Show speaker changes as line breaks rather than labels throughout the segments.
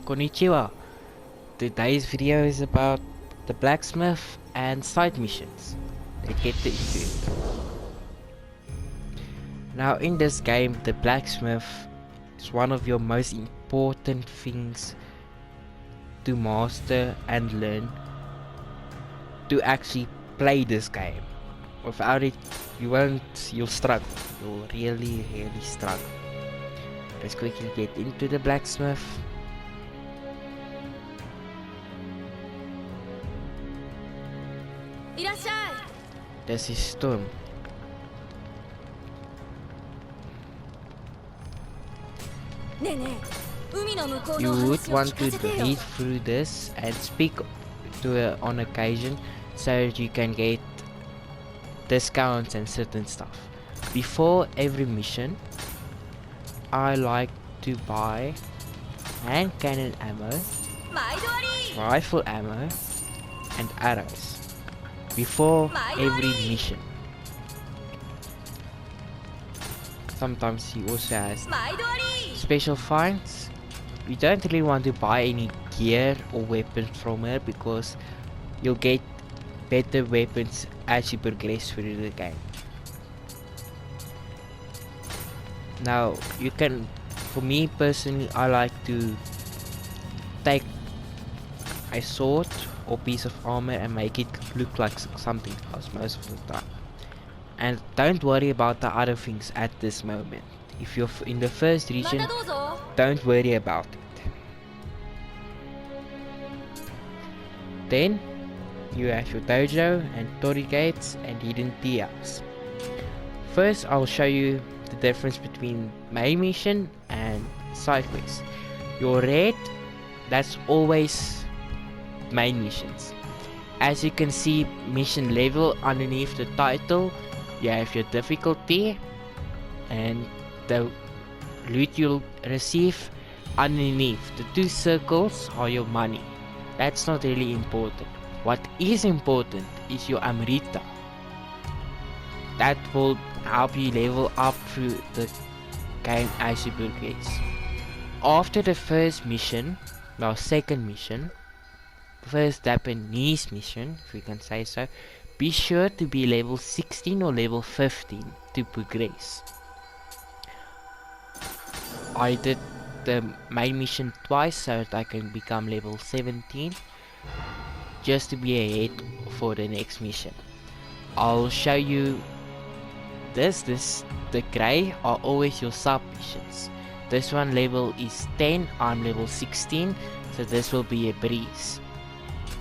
Konnichiwa. Today's video is about the blacksmith and side missions. Let's get into it. Now in this game, the blacksmith is one of your most important things to master and learn to actually play this game. Without it, you'll struggle. You'll really struggle. Let's quickly get into the blacksmith. This is stone. You would want to read through this and speak to her on occasion so that you can get discounts and certain stuff. Before every mission, I like to buy hand cannon ammo, rifle ammo, and arrows before every mission. Sometimes he also has special finds. You don't really want to buy any gear or weapons from her because you'll get better weapons as you progress through the game. Now you can, for me personally, I like to take a sword or piece of armor and make it look like something else most of the time. And don't worry about the other things at this moment. If you're in the first region, don't worry about it. Then you have your dojo and torii gates and hidden tea house. First I'll show you the difference between main mission and side quests. Your red, that's always main missions. As you can see, mission level underneath the title, you have your difficulty and the loot you'll receive underneath. The two circles are your money. That's not really important. What is important is your Amrita. That will help you level up through the game as you progress. After the first mission, well, second mission, first Japanese mission, if we can say so, be sure to be level 16 or level 15 to progress. I did the main mission twice so that I can become level 17 just to be ahead for the next mission. I'll show you the grey are always your sub missions. This one level is 10, I'm level 16, so this will be a breeze.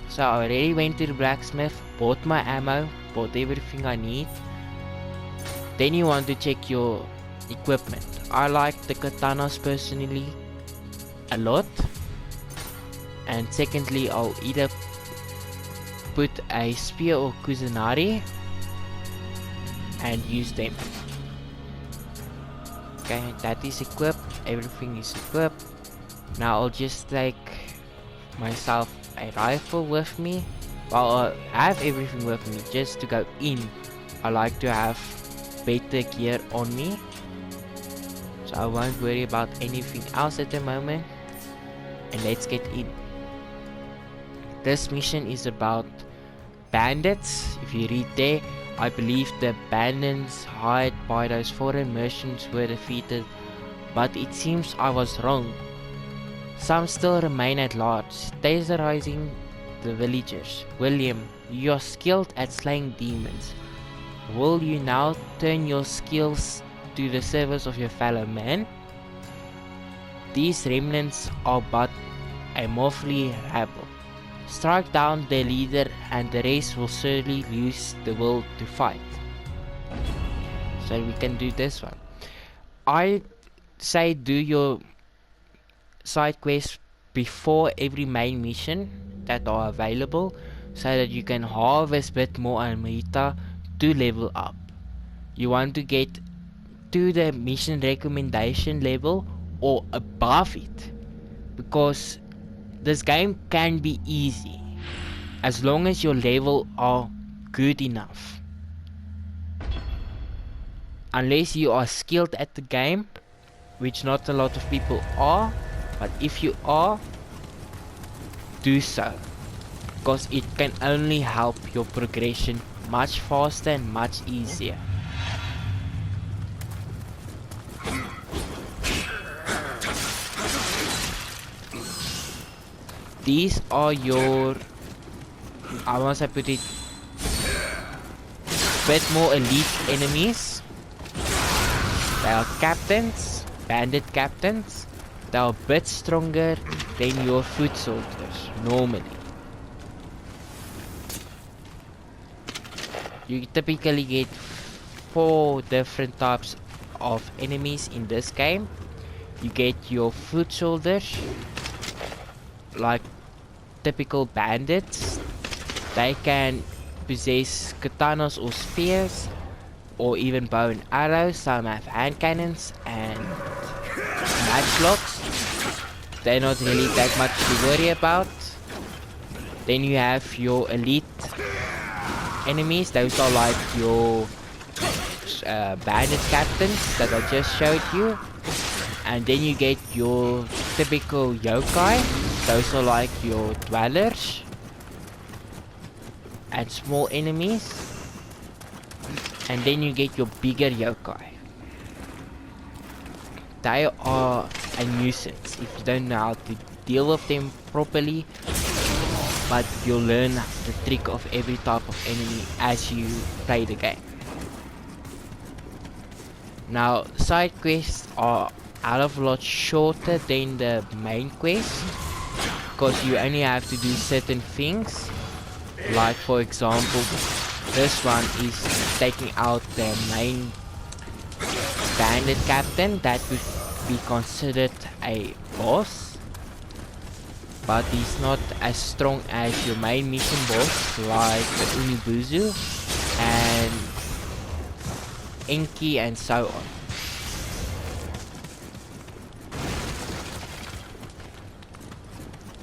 So I already went to the blacksmith, bought my ammo, bought everything I need. Then you want to check your equipment. I like the katanas personally a lot. And secondly, I'll either put a spear or kusanari and use them. Okay, that is equipped, everything is equipped. Now I'll just take myself a rifle with me. Well, I have everything with me just to go in. I like to have better gear on me, so I won't worry about anything else at the moment. And let's get in. This mission is about bandits. If you read there, I believe the bandits hired by those foreign merchants were defeated, but it seems I was wrong. Some still remain at large, terrorizing the villagers. William, you are skilled at slaying demons. Will you now turn your skills to the service of your fellow man? These remnants are but a motley rabble. Strike down their leader and the rest will certainly lose the will to fight. So we can do this one. I say do your side quests before every main mission that are available so that you can harvest a bit more Amrita to level up. You want to get to the mission recommendation level or above it, because this game can be easy as long as your level are good enough. Unless you are skilled at the game, which not a lot of people are, but if you are, do so, because it can only help your progression much faster and much easier. These are your, I must have put it, bit more elite enemies. They are captains, bandit captains. They are a bit stronger than your foot soldiers normally. You typically get 4 different types of enemies in this game. You get your foot soldiers, like typical bandits. They can possess katanas or spears, or even bow and arrows. Some have hand cannons and matchlocks. They're not really that much to worry about. Then you have your elite enemies. Those are like your bandit captains that I just showed you. And then you get your typical yokai. Those are like your dwellers and small enemies. And then you get your bigger yokai. They are a nuisance if you don't know how to deal with them properly, but you'll learn the trick of every type of enemy as you play the game. Now, side quests are a lot shorter than the main quest, because you only have to do certain things. Like for example, this one is taking out the main bandit captain. That would be considered a boss, but he's not as strong as your main mission boss like the Unibuzu and Enki and so on.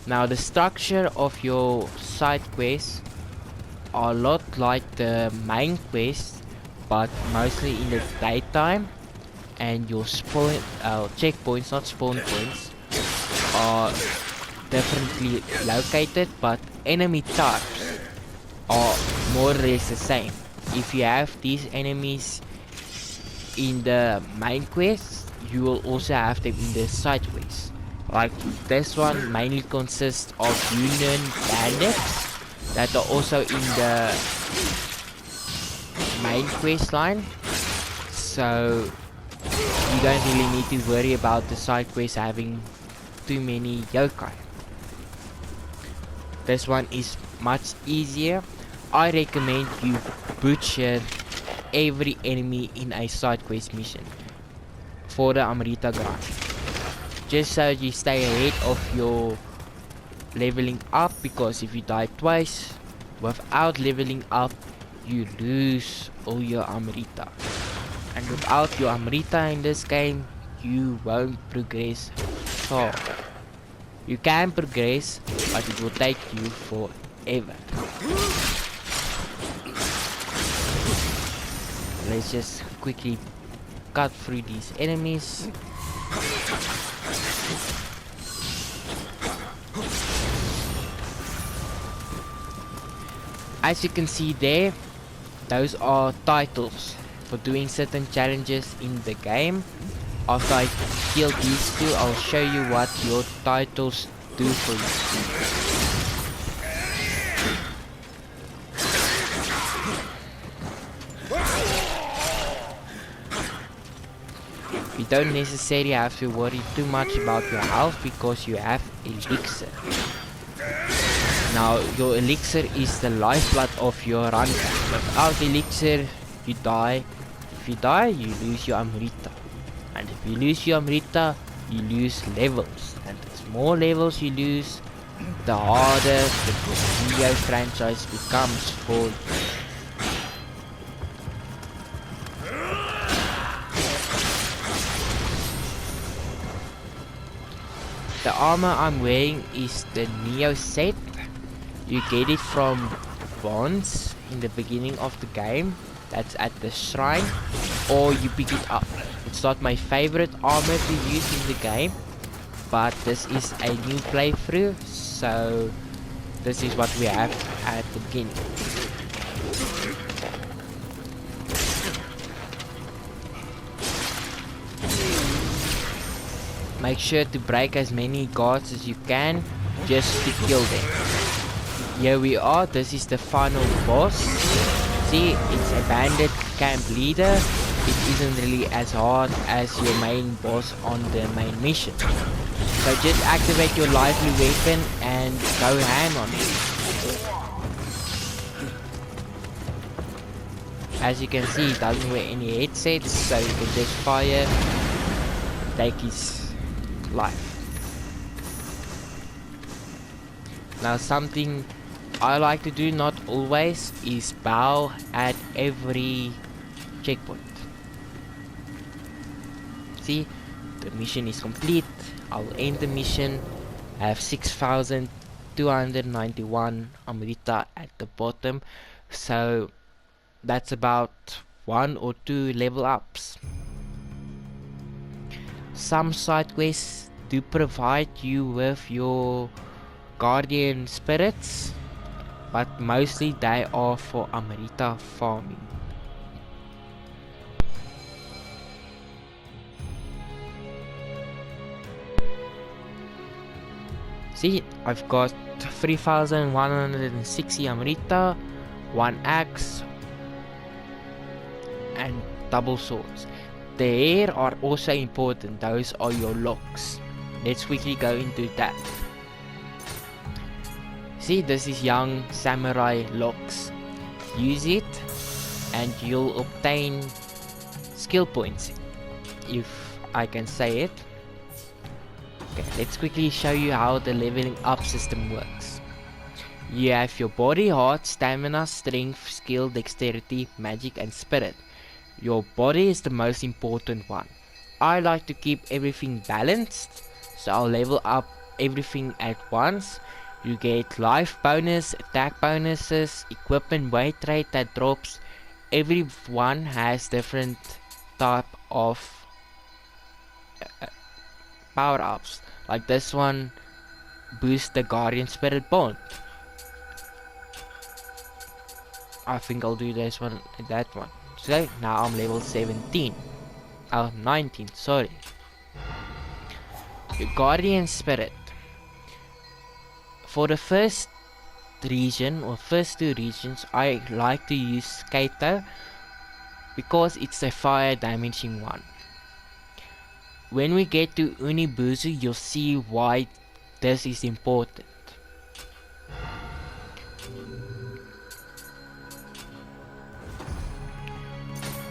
Now the structure of your side quests are a lot like the main quest, but mostly in the daytime, and your checkpoints, not spawn points, are differently located, but enemy types are more or less the same. If you have these enemies in the main quest, you will also have them in the side quests. Like this one mainly consists of Union bandits that are also in the main quest line, so you don't really need to worry about the side quests having too many yokai. This one is much easier. I recommend you butcher every enemy in a side quest mission for the Amrita grind, just so you stay ahead of your leveling up, because if you die twice without leveling up, you lose all your Amrita, and without your Amrita in this game, you won't progress far. You can progress, but it will take you forever. Let's just quickly cut through these enemies. As you can see there, those are titles for doing certain challenges in the game. After I kill these two, I'll show you what your titles do for you. You don't necessarily have to worry too much about your health, because you have elixir. Now your elixir is the lifeblood of your run. Without elixir, you die. If you die, you lose your Amrita. And if you lose your Amrita, you lose levels. And the more levels you lose, the harder the Nioh franchise becomes for you. The armor I'm wearing is the Nioh set. You get it from Bonds in the beginning of the game. That's at the shrine, or you pick it up. It's not my favorite armor to use in the game, but this is a new playthrough, so This is what we have at the beginning. Make sure to break as many guards as you can just to kill them. Here we are, this is the final boss. See, it's a bandit camp leader. It isn't really as hard as your main boss on the main mission. So just activate your lively weapon and go ham on it. As you can see, he doesn't wear any headsets, so you can just fire, take his life. Now something I like to do, not always, is bow at every checkpoint. See, the mission is complete. I'll end the mission. I have 6,291 Amrita at the bottom, so that's about 1 or 2 level ups. Some side quests do provide you with your guardian spirits, but mostly they are for Amrita farming. See, I've got 3,160 Amrita, 1 axe, and double swords. The hair are also important, those are your locks. Let's quickly go into that. See, this is young samurai locks. Use it and you'll obtain skill points, if I can say it. Okay, let's quickly show you how the leveling up system works. You have your body, heart, stamina, strength, skill, dexterity, magic and spirit. Your body is the most important one. I like to keep everything balanced, so I'll level up everything at once. You get life bonus, attack bonuses, equipment weight rate that drops. Everyone has different type of power ups. Like this one boosts the guardian spirit bond. I think I'll do this one and that one. So now I'm level 17. 19, sorry. Your guardian spirit. For the first region or first 2 regions, I like to use Kaito because it's a fire damaging one. When we get to Unibuzu, you'll see why this is important.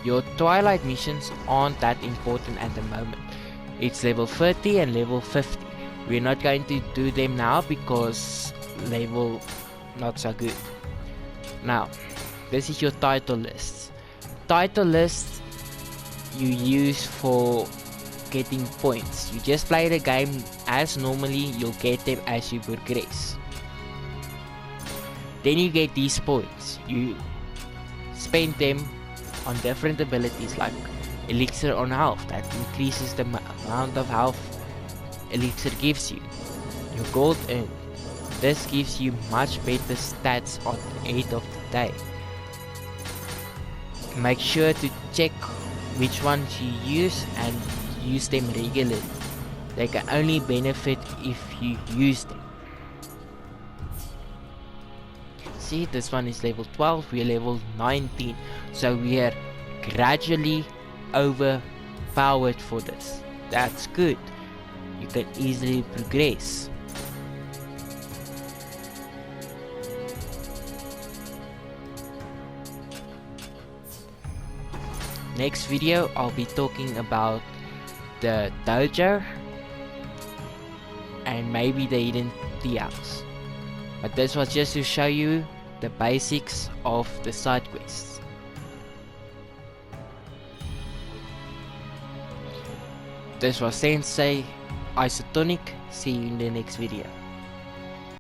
Your Twilight missions aren't that important at the moment. It's level 30 and level 50. We're not going to do them now because level not so good. Now, this is your title list. Title list you use for getting points. You just play the game as normally, you'll get them as you progress. Then you get these points. You spend them on different abilities like elixir on health, that increases the amount of health elixir gives you. Your gold earned, this gives you much better stats at the end of the day. Make sure to check which ones you use and use them regularly. They can only benefit if you use them. See, this one is level 12, we are level 19, so we are gradually overpowered for this. That's good. You can easily progress. Next video I'll be talking about the dojo and maybe the hidden tea house. But this was just to show you the basics of the side quests. This was Sensei Isotonic. See you in the next video.